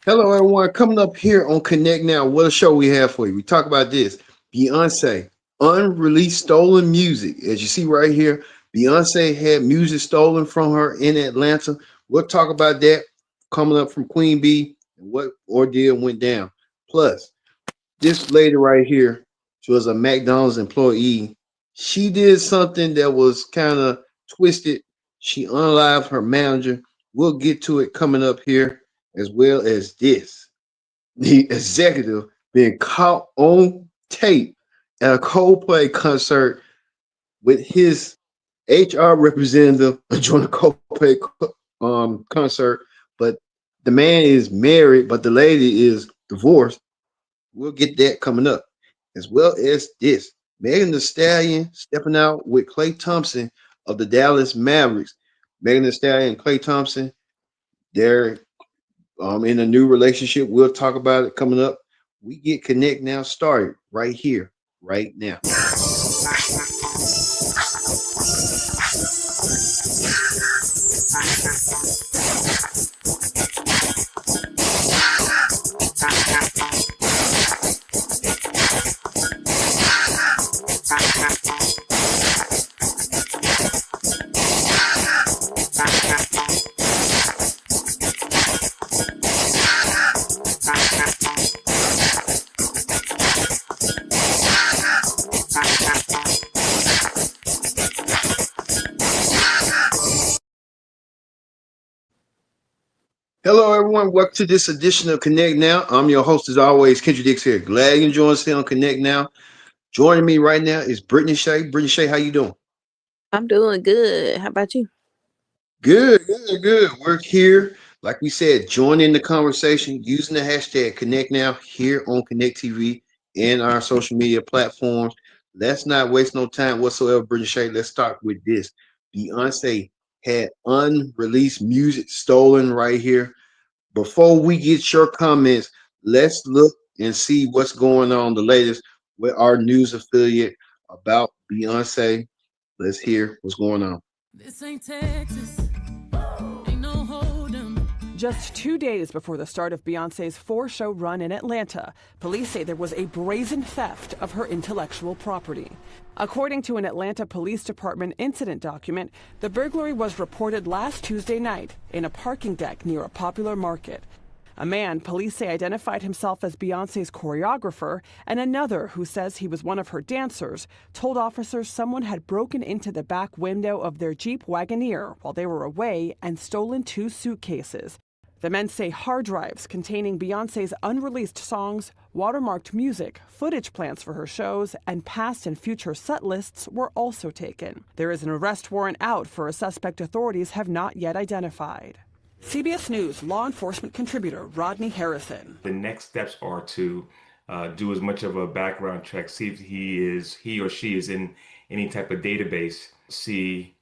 Hello, everyone. Coming up here on Connect Now, what a show we have for you. We talk about this Beyonce, unreleased stolen music. As you see right here, Beyonce had music stolen from her in Atlanta. We'll talk about that coming up from Queen Bee and what ordeal went down. Plus, this lady right here, she was a McDonald's employee. She did something that was kind of twisted. She unalived her manager. We'll get to it coming up here, as well as this the executive being caught on tape at a Coldplay concert with his HR representative during the Coldplay concert. But the man is married, but the lady is divorced. We'll get that coming up, as well as this. Megan the Stallion stepping out with Klay Thompson of the Dallas Mavericks. Megan the Stallion and Klay Thompson, they're in a new relationship. We'll talk about it coming up. We get Connect Now started right here, right now. Hello, everyone. Welcome to this edition of Connect Now. I'm your host, as always, Kendra Dix here. Glad you joined us here on Connect Now. Joining me right now is Brittany Shea. Brittany Shea, how you doing? I'm doing good. How about you? Good, good, good. We're here, like we said, joining the conversation using the hashtag Connect Now here on Connect TV and our social media platforms. Let's not waste no time whatsoever, Brittany Shea. Let's start with this. Beyonce had unreleased music stolen right here. Before we get your comments, let's look and see what's going on, the latest with our news affiliate about Beyonce. Let's hear what's going on. This ain't Texas. Ain't no hold'em. Just 2 days before the start of Beyoncé's four-show run in Atlanta, police say there was a brazen theft of her intellectual property. According to an Atlanta Police Department incident document, the burglary was reported last Tuesday night in a parking deck near a popular market. A man police say identified himself as Beyoncé's choreographer, and another who says he was one of her dancers, told officers someone had broken into the back window of their Jeep Wagoneer while they were away and stolen 2 suitcases. The men say hard drives containing Beyoncé's unreleased songs, watermarked music, footage plans for her shows, and past and future set lists were also taken. There is an arrest warrant out for a suspect authorities have not yet identified. CBS News law enforcement contributor Rodney Harrison. The next steps are to do as much of a background check, see if he or she is in any type of database, see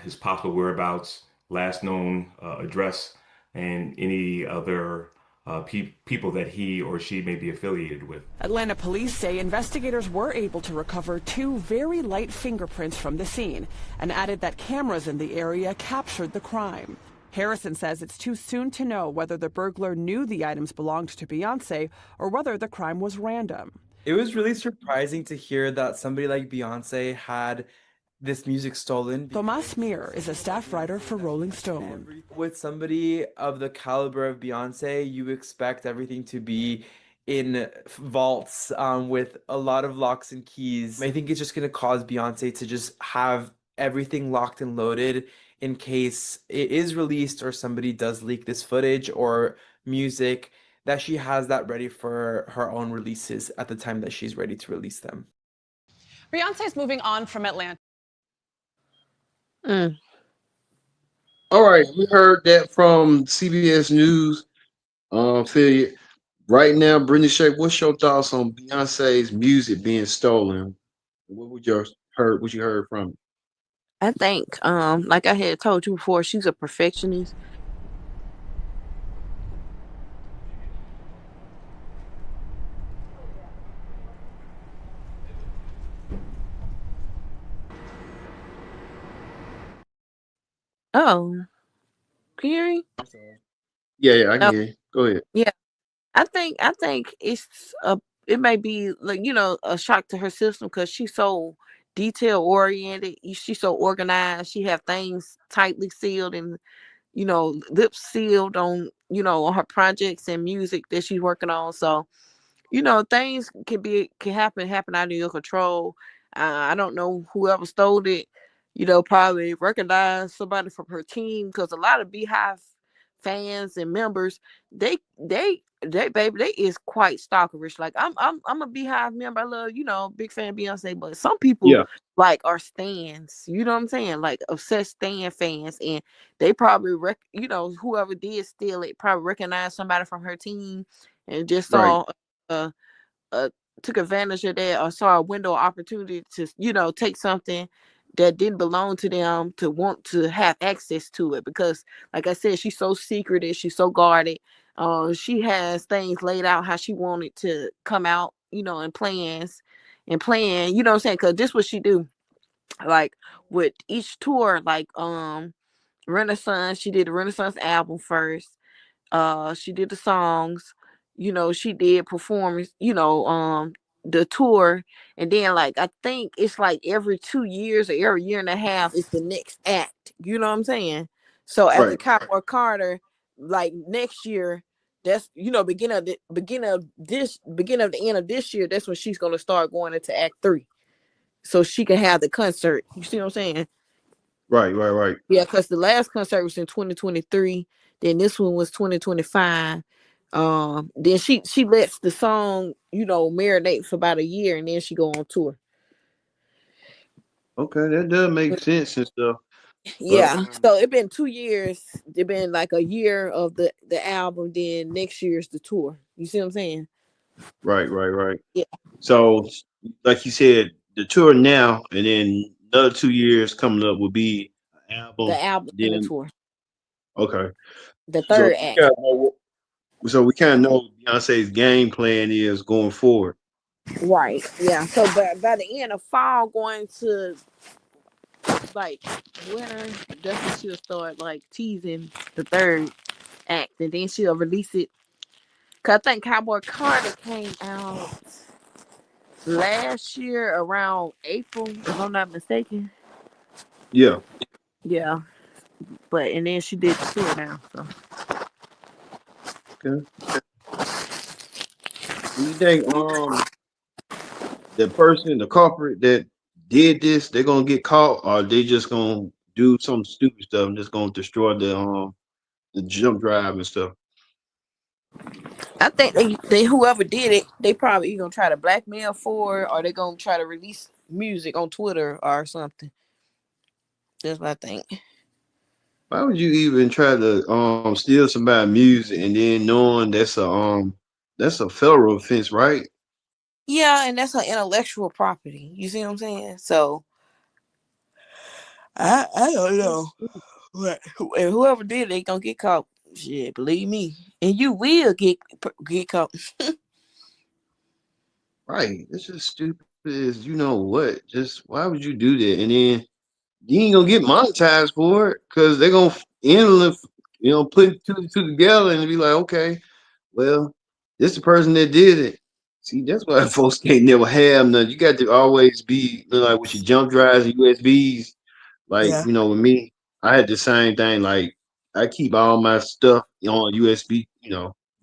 his possible whereabouts, last known address, and any other people that he or she may be affiliated with. Atlanta police say investigators were able to recover 2 very light fingerprints from the scene and added that cameras in the area captured the crime. Harrison says it's too soon to know whether the burglar knew the items belonged to Beyoncé or whether the crime was random. It was really surprising to hear that somebody like Beyoncé had this music stolen. Tomas Mir is a staff writer for Rolling Stone. With somebody of the caliber of Beyoncé, you expect everything to be in vaults with a lot of locks and keys. I think it's just going to cause Beyoncé to just have everything locked and loaded in case it is released or somebody does leak this footage or music, that she has that ready for her own releases at the time that she's ready to release them. Beyonce's moving on from Atlanta. All right, we heard that from CBS News affiliate. Right now, Brittany Shea, what's your thoughts on Beyonce's music being stolen? What you heard from it? I think, like I had told you before, she's a perfectionist. Oh, can you hear me? Yeah, I can Oh, hear you. Go ahead. Yeah, I think it may be like a shock to her system because she's so detail oriented. She's so organized. She have things tightly sealed and lips sealed on on her projects and music that she's working on. So things can happen out of your control. I don't know whoever stole it. Probably recognized somebody from her team because a lot of Beehive fans and members, they baby, they is quite stalkerish. Like I'm a Beehive member. I love big fan of Beyonce, but some people Yeah. like are stans. You know what I'm saying? Like obsessed stan fans, and they probably whoever did steal it probably recognized somebody from her team and just Right. saw uh, uh took advantage of that or saw a window of opportunity to take something that didn't belong to them to want to have access to it because like I said, she's so secretive, she's so guarded. She has things laid out how she wanted to come out, and plans and plan, what I'm saying, because this what she do, like with each tour, like Renaissance, she did the Renaissance album first. She did the songs, she did performance, the tour, and then like I think it's like every 2 years or every year and a half is the next act. You know what I'm saying? So after Right. Cowboy Carter, like next year, that's beginning of the end of this year, that's when she's gonna start going into act three. So she can have the concert. You see what I'm saying? Right. Right. Right. Yeah, because the last concert was in 2023. Then this one was 2025. Then she lets the song, marinate for about a year, and then she go on tour. Okay, that does make sense and stuff. But Yeah. So it been 2 years. It been like a year of the album. Then next year's the tour. You see what I'm saying? right, right, right. Yeah. So, like you said, the tour now, and then another 2 years coming up will be an album. The album and the Then tour. okay, The so third we act. kind of know, we kind of know what Beyonce's game plan is going forward. Right. Yeah. So by the end of fall, going to like winter, that's when she'll start like teasing the third act, and then she'll release it. Cause I think Cowboy Carter came out last year around April, if I'm not mistaken. Yeah. Yeah, but and then she did the tour now. So Okay. Do you think the person, the culprit that did this, they're gonna get caught, or they just gonna do some stupid stuff and just gonna destroy the jump drive and stuff? I think they whoever did it, they probably gonna try to blackmail for it, or they gonna try to release music on Twitter or something. That's what I think. Why would you even try to steal somebody's music and then knowing that's a federal offense, right? Yeah, and that's her intellectual property. You see what I'm saying? So I don't know. And whoever did it, they gonna get caught. Shit, believe me, and you will get caught. Right. It's just stupid as you know what. Just why would you do that? And then you ain't gonna get monetized for it because they're gonna end put two and two together and be like, okay, well, this the person that did it. See, that's why folks can't never have none. You got to always be like with your jump drives and USBs. Like, Yeah. with me, I had the same thing. Like, I keep all my stuff on USB,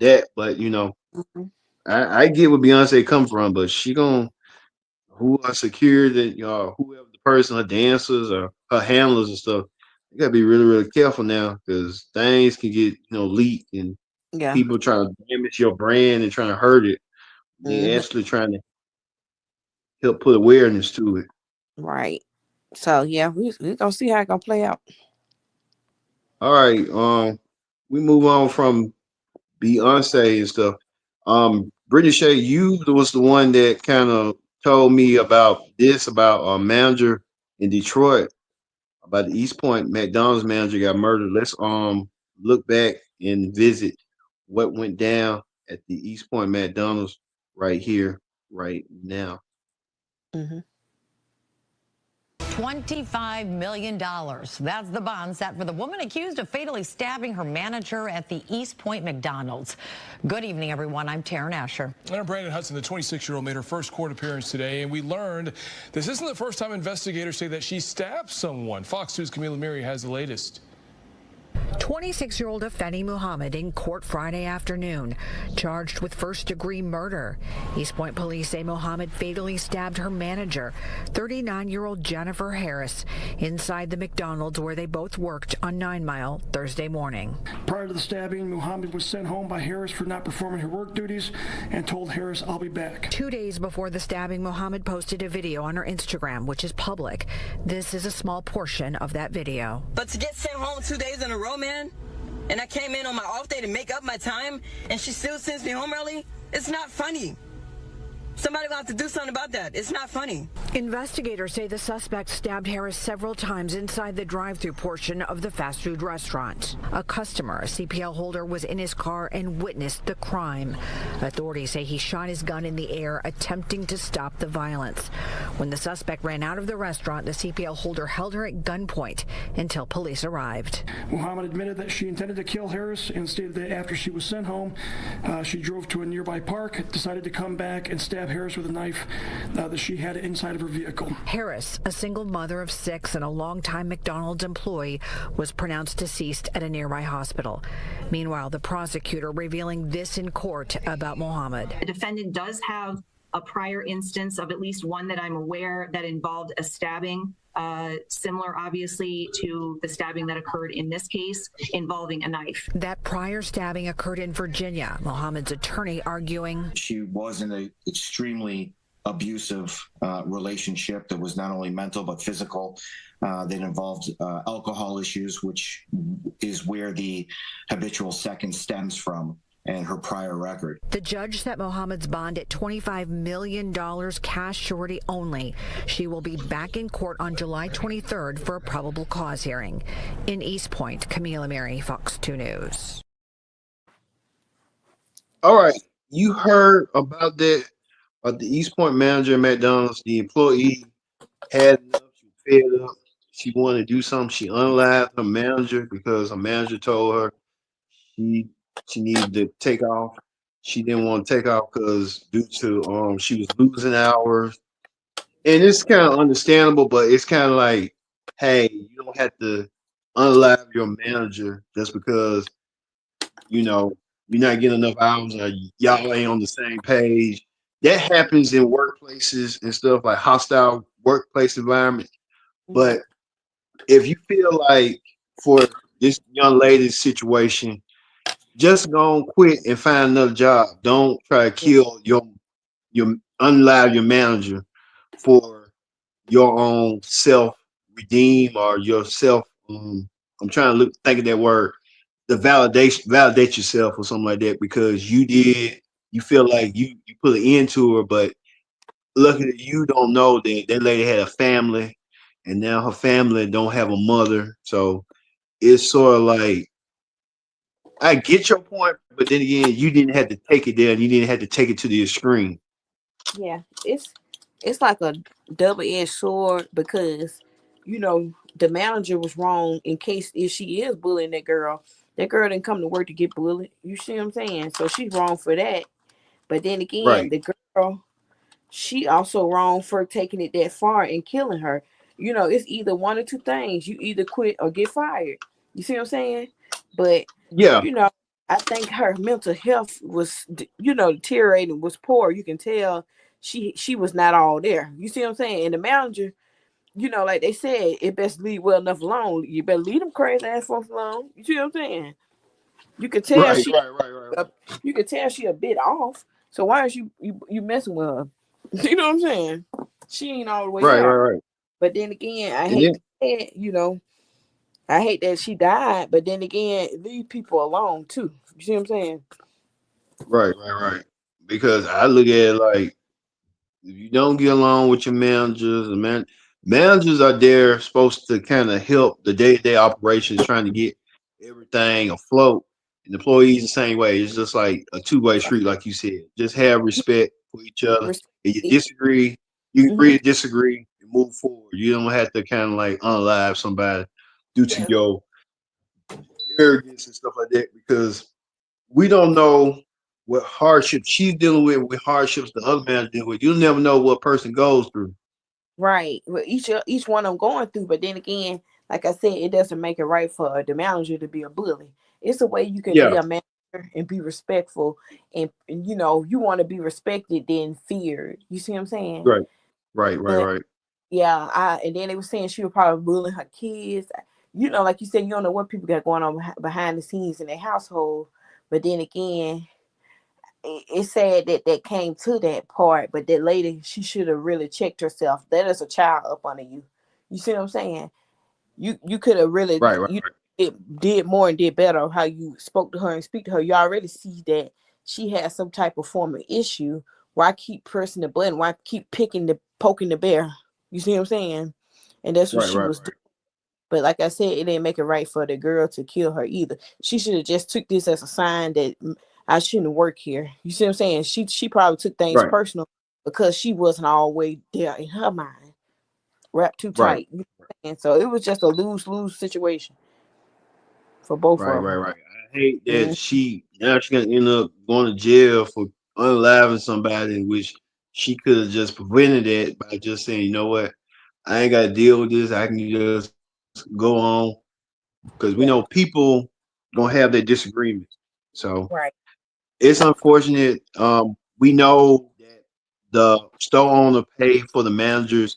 that. But, Mhm. I get where Beyonce come from, but she gonna who are secure that whoever the person, her dancers or her handlers and stuff. You gotta be really, really careful now because things can get leaked and Yeah. people trying to damage your brand and trying to hurt it. They Hmm. actually trying to help put awareness to it. Right. So yeah, we gonna see how it gonna play out. All right, we move on from Beyonce and stuff. Brittany Shay, you was the one that kind of told me about this about a manager in Detroit about the East Point McDonald's manager got murdered. Let's look back and visit what went down at the East Point McDonald's right here, right now. Hmm. $25 million. That's the bond set for the woman accused of fatally stabbing her manager at the East Point McDonald's. Good evening, everyone. I'm Taryn Asher. And I'm Brandon Hudson. The 26-year-old made her first court appearance today, and we learned this isn't the first time investigators say that she stabbed someone. Fox News' Camila Miri has the latest. 26-year-old Afeni Muhammad in court Friday afternoon, charged with first-degree murder. East Point police say Muhammad fatally stabbed her manager, 39-year-old Jennifer Harris, inside the McDonald's where they both worked on 9 Mile Thursday morning. Prior to the stabbing, Muhammad was sent home by Harris for not performing her work duties and told Harris, "I'll be back." 2 days before the stabbing, Muhammad posted a video on her Instagram, which is public. This is a small portion of that video. But to get sent home 2 days in a row, man, and I came in on my off day to make up my time, and she still sends me home early, it's not funny. Somebody will have to do something about that. It's not funny. Investigators say the suspect stabbed Harris several times inside the drive-thru portion of the fast food restaurant. A customer, a CPL holder, was in his car and witnessed the crime. Authorities say he shot his gun in the air, attempting to stop the violence. When the suspect ran out of the restaurant, the CPL holder held her at gunpoint until police arrived. Muhammad admitted that she intended to kill Harris and stated that after she was sent home, she drove to a nearby park, decided to come back and stab Harris with a knife that she had inside of her vehicle. Harris, a single mother of 6 and a longtime McDonald's employee, was pronounced deceased at a nearby hospital. Meanwhile, the prosecutor revealing this in court about Muhammad. The defendant does have a prior instance of at least one that I'm aware that involved a stabbing, similar obviously to the stabbing that occurred in this case, involving a knife. That prior stabbing occurred in Virginia. Muhammad's attorney arguing she was in an extremely abusive relationship that was not only mental but physical, that involved alcohol issues, which is where the habitual second stems from, and her prior record. The judge set Muhammad's bond at $25 million, cash surety only. She will be back in court on July 23rd for a probable cause hearing. In East Point, Camila Miri, Fox 2 News. All right, you heard about that. The East Point manager at McDonald's, the employee had enough. She fed up. She wanted to do something. She unalived her manager because her manager told her she needed to take off. She didn't want to take off because due to she was losing hours. And it's kind of understandable, but it's kind of like, hey, you don't have to unalive your manager just because, you know, you're not getting enough hours or y'all ain't on the same page. That happens in workplaces and stuff, like hostile workplace environment. But if you feel like for this young lady's situation, just go and quit and find another job. Don't try to kill your unalive your manager for your own self-redeem or your self. I'm trying to think of that word. The validate yourself or something like that because you feel like you put an end to her, but luckily you don't know that lady had a family and now her family don't have a mother. So it's sort of like, I get your point, but then again, you didn't have to take it there and you didn't have to take it to the extreme. Yeah, it's like a double-edged sword because, you know, the manager was wrong in case if she is bullying that girl didn't come to work to get bullied. You see what I'm saying? So she's wrong for that. But then again, right. The girl, she also wrong for taking it that far and killing her. You know, it's either one or two things. You either quit or get fired. You see what I'm saying? But yeah, you know, I think her mental health was, you know, deteriorating, was poor. You can tell she was not all there. You see what I'm saying? And the manager, you know, like they said, it best leave well enough alone. You better leave them crazy ass folks alone. You see what I'm saying? You can tell right. You can tell she a bit off. So why is you messing with her? You know what I'm saying? She ain't all the way there. Right. But then again, I hate that, you know, I hate that she died, but then again, leave people alone too. You see what I'm saying? Right. Because I look at it like, if you don't get along with your managers, managers are there supposed to kind of help the day-to-day operations, trying to get everything afloat. And employees the same way. It's just like a two-way street, like you said. Just have respect for each other. If you disagree, you can agree to disagree, move forward. You don't have to kind of like unalive somebody due to your arrogance and stuff like that, because we don't know what hardships she's dealing with hardships the other man dealing with. You'll never know what person goes through. Right. Well, each one I'm going through, but then again, like I said, it doesn't make it right for the manager to be a bully. It's a way you can be Yeah. a manager and be respectful, and you know you want to be respected than feared. You see what I'm saying? Right. Right. Right. But Right. yeah, and then they were saying she was probably bullying her kids. You know, like you said, you don't know what people got going on behind the scenes in their household. But then again, it's sad that that came to that part, but that lady, she should have really checked herself. That is a child up under you. You see what I'm saying? You could have really Right. Right. you Right. did more and did better how you spoke to her and speak to her. You already see that she has some type of form of issue. Why keep pressing the button? Why keep poking the bear? You see what I'm saying? And that's what Right. she Right. was doing. But like I said, it didn't make it right for the girl to kill her either. She should have just took this as a sign that I shouldn't work here. You see what I'm saying? She probably took things Right. personal because she wasn't all the way there in her mind, wrapped too Right. tight. You know what I'm saying? So it was just a lose-lose situation for both Right. of Right. them. Right. I hate that Mhm. she now she's gonna end up going to jail for unaliving somebody, which she could have just prevented that by just saying, you know what, I ain't got to deal with this. I can just go on, because we know people gonna have their disagreements. So Right. it's unfortunate. We know that the store owner paid for the manager's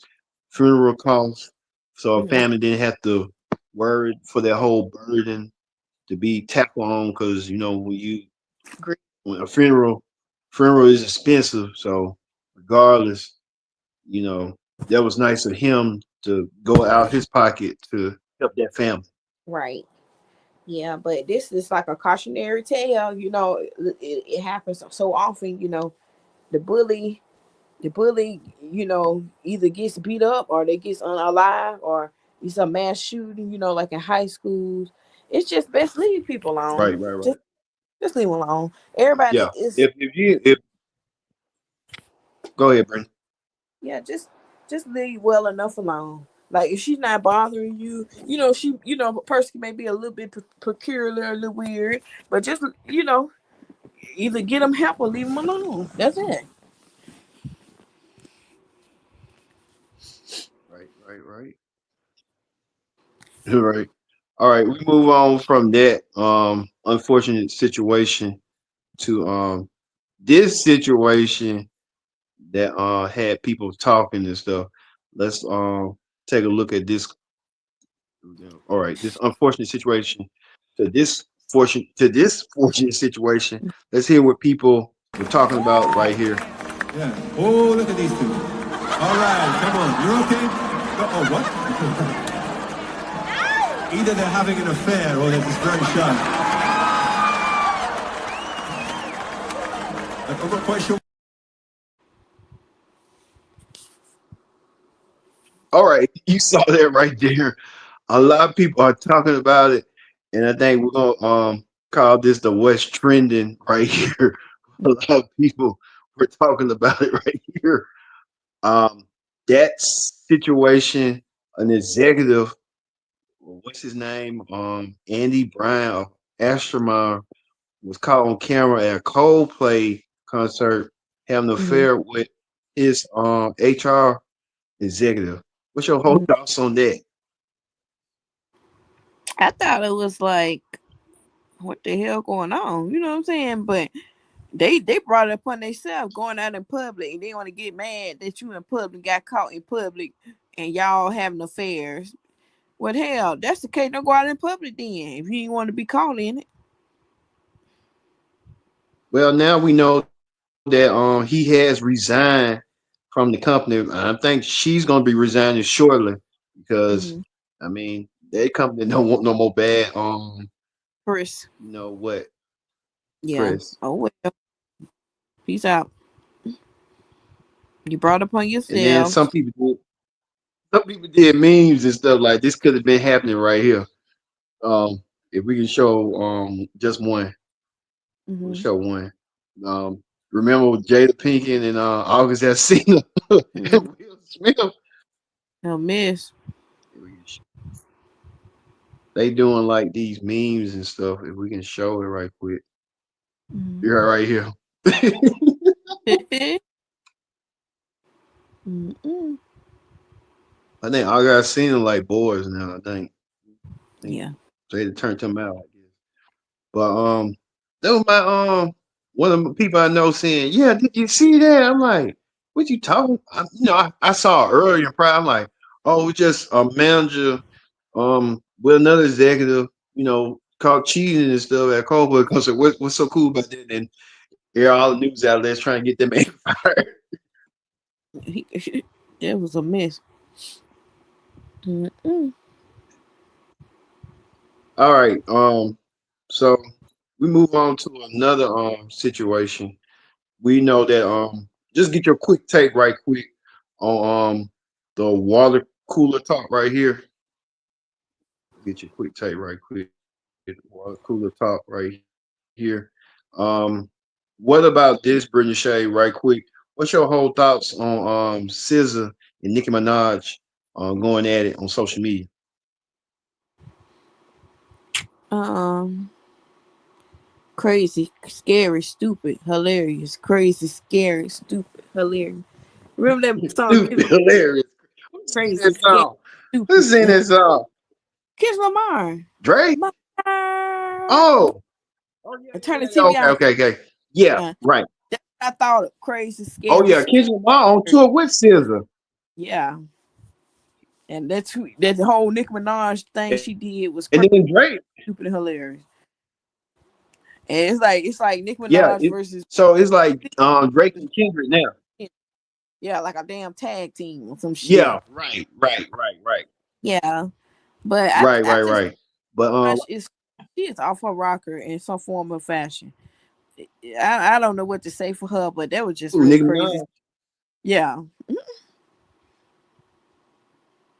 funeral costs, so a Mhm. family didn't have to worry for their whole burden to be tackled on. Because you know Agree. when a funeral is expensive, so regardless, you know that was nice of him to go out his pocket to help that family. Right. Yeah, but this is like a cautionary tale. You know, it happens so often. You know, the bully you know, either gets beat up or they gets unalive or it's a mass shooting, you know, like in high schools. It's just best leave people alone. Right, right, right. Just leave them alone. Everybody Yeah. is If go ahead, Brent. yeah, just leave well enough alone. Like if she's not bothering you, you know, a person may be a little bit peculiar, a little weird, but just you know, either get them help or leave them alone. That's it. Right, right, right. Right. All right. We move on from that unfortunate situation to this situation that had people talking and stuff. Let's take a look at this. All right, this unfortunate situation to this fortunate situation. Let's hear what people were talking about right here. Yeah. Oh, look at these two. All right, come on. You're okay? Oh, what? Either they're having an affair or they're just very shy. I'm not quite sure. All right, you saw that right there. A lot of people are talking about it, and I think we're gonna call this the what's trending right here. A lot of people were talking about it right here. Um, that situation, an executive, what's his name? Andy Brown, Astronaut, was caught on camera at a Coldplay concert having an Mhm. affair with his HR executive. What's your whole Mhm. thoughts on that? I thought it was like, what the hell going on? You know what I'm saying? But they brought it upon themselves going out in public and they want to get mad that you in public got caught in public and y'all having affairs. Well, hell, that's the case. Don't go out in public then if you ain't want to be caught in it. Well, now we know that he has resigned from the company. I think she's gonna be resigning shortly because Mm-hmm. I mean that company don't want no more bad Chris. you know what, Yeah. press. Oh well. Peace out. You brought upon And then yourself. some people did memes and stuff like this could have been happening right here. If we can show just one, we'll Mm-hmm. show one. Remember Jada Pinkett and August Alsina and Mm-hmm. Will Smith. A mess. They doing like these memes and stuff. If we can show it right quick. You're right here. Mm-mm. I think I got seen them like boys now. I think Yeah. so they turned them out. I guess. But that was my one of the people I know saying, "Yeah, did you see that?" I'm like, "What you talking?" I saw it earlier. Probably I'm like, "Oh, it's just a manager with another executive, caught cheating and stuff at Coldplay." Because what's so cool about that? And all the news outlets trying to get them fired. It was a mess. Mm-mm. All right. So we move on to another situation. We know that just get your quick take right quick on the water cooler talk right here. Get your quick take right quick. Water cooler talk right here. Um, what about this, Brittany Shea, right quick? What's your whole thoughts on SZA and Nicki Minaj going at it on social media? Crazy, scary, stupid, hilarious. Crazy, scary, stupid, hilarious. Remember that song? Stupid, hilarious. Crazy, That scary, song. stupid. Who's singing that song? Kiss Lamar. Drake. Oh. Turn the Yeah, TV out. okay. Yeah, right. That's what I thought of. Crazy, scary. Oh yeah, Kendrick Lamar on tour with SZA. Yeah. And that's who that whole Nicki Minaj thing she did was And crazy, then Drake. stupid, and hilarious. And it's like Nicki Yeah, Minaj versus so it's like Drake and Kendrick now. yeah, like a damn tag team or some shit. Yeah, right. Yeah. But I just Right. But she is off her rocker in some form of fashion. I don't know what to say for her, but that was just real Nicki crazy. Minaj. Yeah.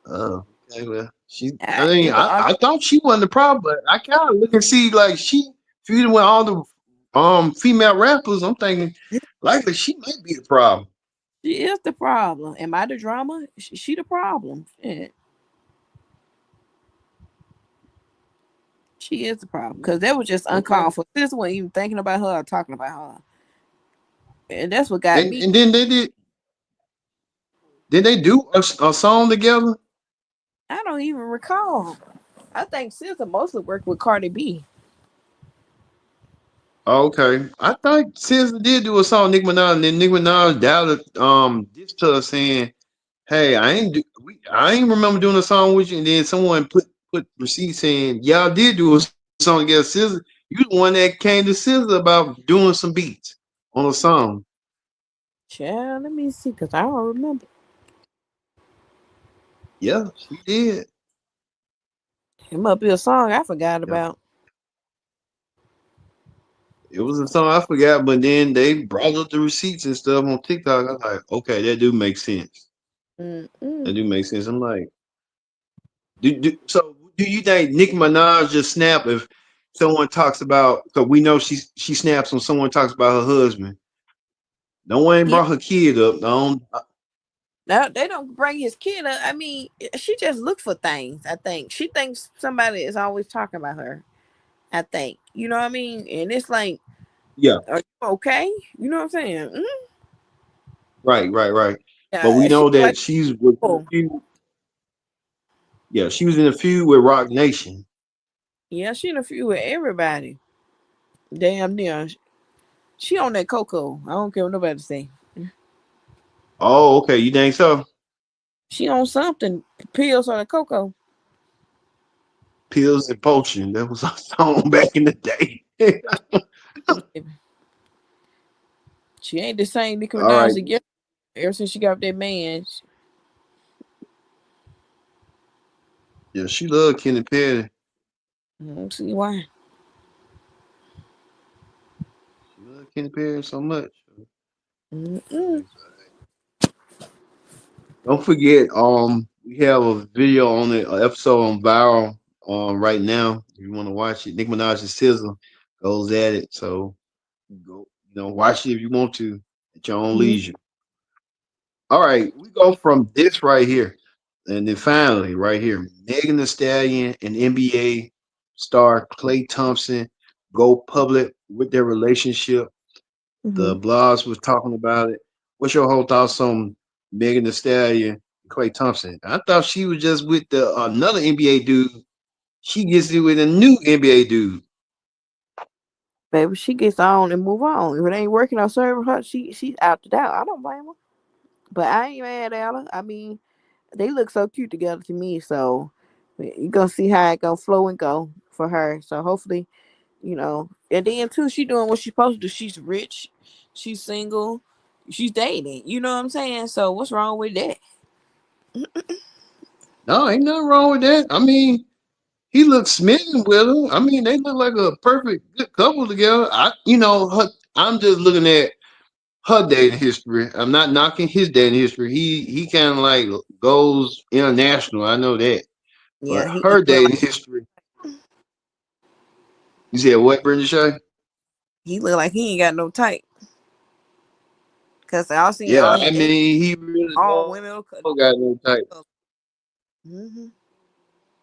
Oh, okay, well, I thought she wasn't the problem, but I kind of look and see like she feuding with all the female rappers. I'm thinking likely she might be the problem. She is the problem. Am I the drama? She the problem. Shit. She is the problem because that was just uncalled for. This wasn't even thinking about her or talking about her, and that's what got me. And then they did they do a song together? I don't even recall. I think SZA mostly worked with Cardi B. Okay, I thought SZA did do a song with Nicki Minaj, and then Nicki Minaj doubted this to her saying, "Hey, I ain't remember doing a song with you." And then someone put receipts saying, "Y'all did do a song together." SZA, you the one that came to SZA about doing some beats on a song. Child, let me see, because I don't remember. Yeah, she did. It must be a song I forgot about. It was a song I forgot, but then they brought up the receipts and stuff on TikTok. I was like, okay, that do make sense. That do make sense. I'm like, so do you think Nicki Minaj just snap if someone talks about? Because we know she snaps when someone talks about her husband. No one brought her kid up. No, they don't bring his kid up. I mean, she just looks for things. I think she thinks somebody is always talking about her. I think, you know what I mean, and it's like, yeah, are you okay? You know what I'm saying? Mm-hmm. Right. Yeah, But we know that like, she's with yeah, she was in a feud with Rock Nation. Yeah, she in a feud with everybody. Damn near. She on that cocoa. I don't care what nobody say. Oh, okay. You think so? She on something. Pills on the cocoa. Pills and Potion. That was a song back in the day. She ain't the same Nicki All right. Minaj again. Ever since she got that man. Yeah, she loved Kenny Perry. I don't see why. She loved Kenny Perry so much. Don't forget, we have a video on it, an episode on Viral right now. If you want to watch it, Nicki Minaj and SZA goes at it. So go, watch it if you want to at your own leisure. All right, we go from this right here. And then finally, right here, Megan Thee Stallion and NBA star Klay Thompson go public with their relationship. Mm-hmm. The blogs was talking about it. What's your whole thoughts on Megan Thee Stallion, Klay Thompson? I thought she was just with the another NBA dude. She gets it with a new NBA dude. Baby, she gets on and move on. If it ain't working on serving her, she's out to doubt. I don't blame her. But I ain't mad at her. I mean, they look so cute together to me. So you're gonna see how it gonna flow and go for her. So hopefully, and then too, she doing what she's supposed to do. She's rich, she's single, she's dating. You know what I'm saying? So what's wrong with that? No, ain't nothing wrong with that. I mean, he looks smitten with her. I mean, they look like a perfect good couple together. I'm just looking at her dating history. I'm not knocking his dating history. He kind of like goes international. I know that. Yeah, But her dating history. You said what, Brenda Shay? he look like he ain't got no type. Cause I seen Yeah, all I his mean, he really all don't women. got no type. Mm-hmm.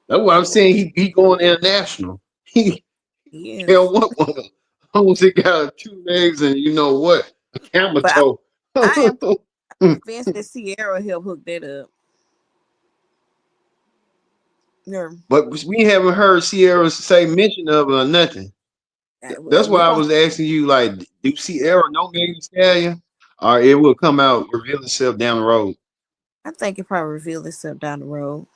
That's what I'm saying. He going international. He Yes. hell what one? Almost he got 2 legs and you know what? A camel But toe. I am convinced that Sierra helped hook that up. Yeah. But we haven't heard Sierra say mention of it or nothing. That's why I was asking you, like, do Sierra know Megan Thee Stallion? Or it will come out, reveal itself down the road? I think it probably revealed itself down the road.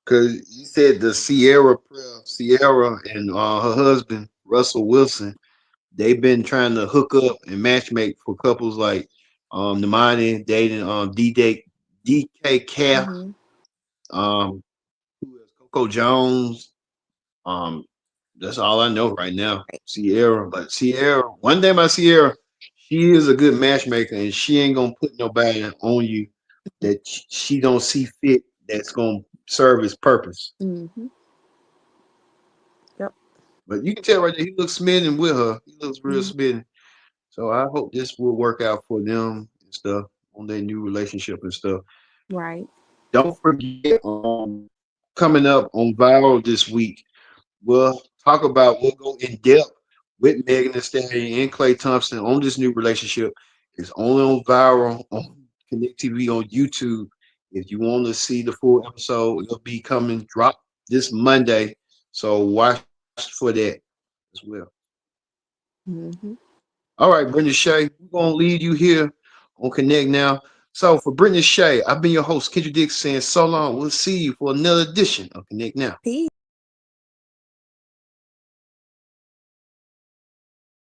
Because you said the Sierra and her husband, Russell Wilson, they've been trying to hook up and matchmake for couples like Nemani dating DK Calf, um Coco Jones. That's all I know right now. Sierra. But Sierra, one thing about Sierra, she is a good matchmaker and she ain't gonna put nobody on you that she don't see fit that's gonna serve its purpose. Mm-hmm. Yep. But you can tell right there he looks smitten with her. He looks real Mm-hmm. smitten. So I hope this will work out for them and stuff on their new relationship and stuff. Right. Don't forget, coming up on Viral this week, we'll go in depth with Megan Thee Stallion and Klay Thompson on this new relationship. It's only on Viral on Connect TV on YouTube. If you want to see the full episode, it'll be coming drop this Monday. So watch for that as well. Mm-hmm. All right, Brenda Shay, we're gonna leave you here on Connect now. So for Brenda Shay, I've been your host, Kendra Dix, saying so long. We'll see you for another edition of Connect Now. Peace.